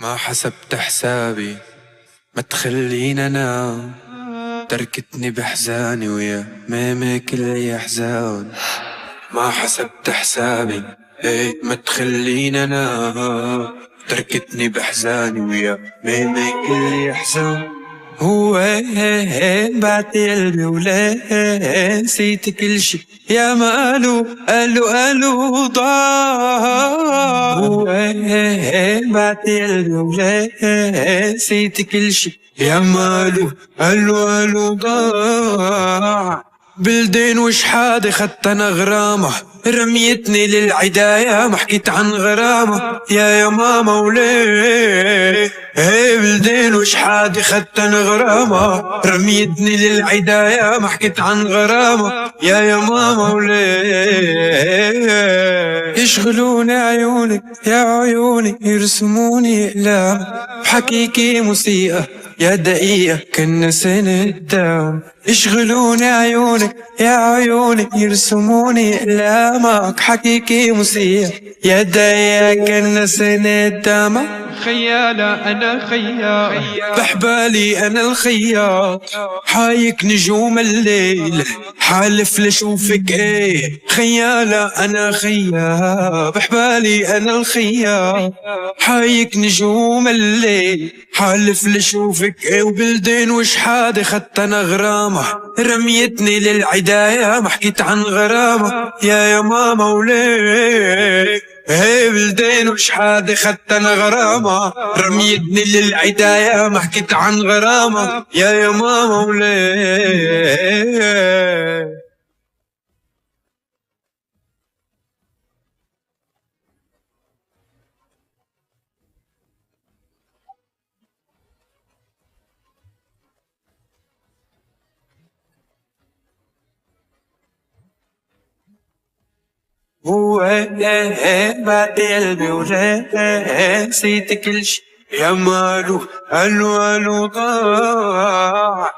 ما حسبت حسابي، ما تخليني انام. تركتني بحزاني ويا ميمي كل احزان. ما حسبت حسابي، ايه ما تخليني انام. تركتني بحزاني ويا ميمي كل احزان. هو بعت قلبي وليه نسيت كل شي يا مالو قالوا ضاع. هو بعت قلبي وليه نسيت كل شي يا مالو قالوا ضاع. بلدين وشحادة خدت انا غرامة، رميتني للعداية ما حكيت عن غرامة يا ماما وليه. هي بلدين وشحادة خدت انا غرامة، رميتني للعداية ما حكيت عن غرامة يا ماما وليه. يشغلوني عيونك يا عيوني، يرسموني اقلام بحكيكي موسيقى يا دقيقة كنا سنة قدام. يشغلوني عيونك يا عيوني، يرسموني أقلامك حكيكي موسيقى يا دقيقة كنا سنة قدام. خيالة أنا خيال بحبالي أنا الخياط، حايك نجوم الليل حالف لشوفك ايه. خيالة أنا خيال بحبالي أنا الخياط، حايك نجوم الليل حالف لشوفك ايه. وبلدين وشحادة خدت انا غرامة، رميتني للعداية ما حكيت عن غرامة يا ماما وليه. هي بلدين وشحادة خدت انا غرامة، رميتني للعداية ما حكيت عن غرامة يا ماما وليه. هو بعد قلبي وليه نسيت كل شي يا مالو قالوا ضاع.